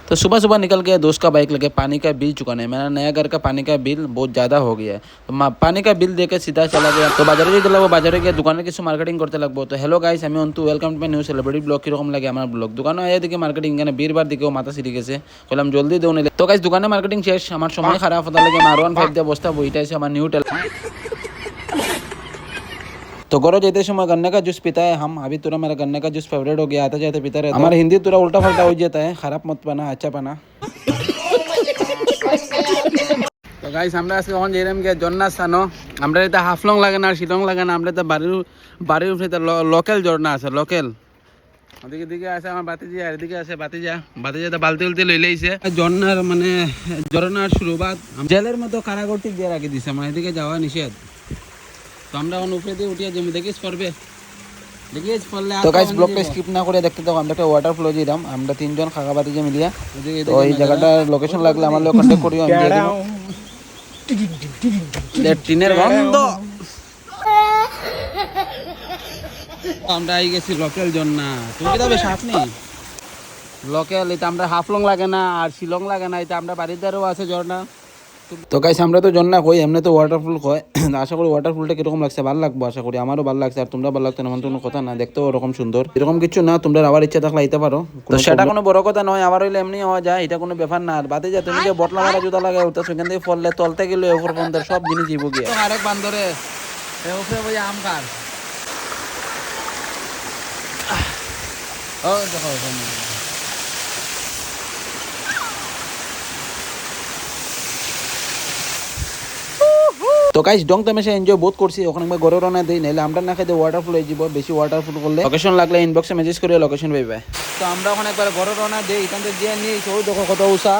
तो सुबह सुबह निकल गया दोस्त का बाइक लेके पानी का बिल चुकाने। मेरा नया घर का पानी का बिल बहुत ज़्यादा हो गया है, तो पानी का बिल देके सीधा चला गया। तो बाजारे जो दिला वो बाजारे गया दुकान কিছু মার্কেটিং করতে লাগবো। তো হ্যালো গাইস, আমি Antu, welcome to my new celebrity blog. কীরকম লাগে আমার ব্লগ? দোকানে আয়া দিকে মার্কেটিং এখানে বীরবার দিকেও মাথা সিঁড়ি গেছে, বললাম জলদি দেও নিলে। তো গাইস দোকানে মার্কেটিং শেষ, আমার সময় খারাপ হতে লাগে। আমার R15 দিয়ে বস্তা বইটা আছে আমার নিউ টেল। तो गौरव जाते समय गन्ने का जूस पीता है हम। अभी तुरा मेरा गन्ने का जूस फेवरेट हो गया, आते जाते पीता रहता है। हमारा हिंदी तुरा उल्टा फल्टा हो जाता है, खराब मत पाना, अच्छा पाना। তো গাইস আমরা আজকে যখন যেরকম গিয়ে ঝর্ণা স্থানো, আমরা এটা হাফলং লাগে না আর শিলং লাগে না, আমরা তো বাড়ির উপরে লোকাল ঝর্ণা আছে, লোকাল। ওদিকে দিকে আছে আমার বাতিজা, আর এদিকে আছে বাতিজা তো বালতি উলতি লই লাইছে। ঝর্ণার মানে ঝর্ণার শুরুবাত জেলের মতো কারাগরটি দিয়ে রাখি দিছে, মানে এদিকে যাওয়া নিষেধ। তো আমরা এখন উপরে দিয়ে উঠিয়ে জমি দেখিস পড়বে, দেখিস পড়লে। তো গাইস ব্লগটা স্কিপ না করে দেখতে থাকো। আমরা একটা ওয়াটার ফ্লো দিলাম, আমরা তিনজন খাগাবাতি যে মিলিয়া। তো এই জায়গাটার লোকেশন লাগলে আমার লোক কন্টাক্ট করিও, আমি দিয়ে দেব। টিনের গন্ধ। আমরা আই গেছি লোকাল ঝর্ণা। তুমি কি তবে সাপ নেই লোকাল? এটা আমরা হাফলং লাগে না আর শিলং লাগে না, এটা আমরা বাড়ির দ্বারাও আছে ঝর্ণা। তো গাইস আমরা তো ঝর্ণা কই, এমনি তো ওয়াটারফল কয়। আশা করি ওয়াটারফলটা কিরকম লাগছে, ভালো লাগবো আশা করি। আমারও ভালো লাগছে, আর তোমরা ভালো লাগতো না এমন কোনো কথা না। দেখতেও ওরকম সুন্দর, এরকম কিছু না। তোমরা আবার ইচ্ছা থাকলে আইতে পারো, তো সেটা কোনো বড় কথা নয়। আবার হইলে এমনি হওয়া যায়, এটা কোনো ব্যাপার না। আর বাদে যা তুমি যে বটলা মারা জুতা লাগাই উঠতে সেখান থেকে ফললে তলতে গেলে ওপর পর্যন্ত সব জিনিস জীব গিয়ে। আরেক বান্দরে উপরে বই আম খার। ও দেখো তো গাইস ডং তো মেশে এনজয় বহুত করছি। ওখানে একবার গড়ে রওনা দিই, নাহলে আমরা না খাইতে ওয়াটারফল হয়ে যাব। বেশি ওয়াটারফল করলে লোকেশন লাগলে ইনবক্সে মেসেজ করে লোকেশন পাইবে। তো আমরা ওখানে একবার গড়ে রওনা দিই, এখান থেকে যে নিই ওই দেখো কত উষা।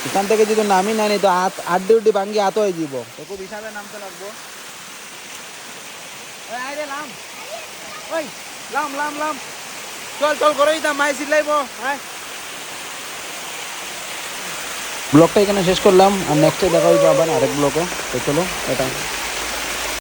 এখান থেকে যদি নামি না নি তো আড্ডি উড্ডি ভাঙ্গি হাত হয়ে যাব। তো খুব হিসাবে নামতে লাগবো। লাম চল করেই তা মাই সিলাইব। ব্লগটা এখানে শেষ করলাম, আর নেক্সটে দেখা হইবে আবার আরেক ব্লগে। তো চলো এটা।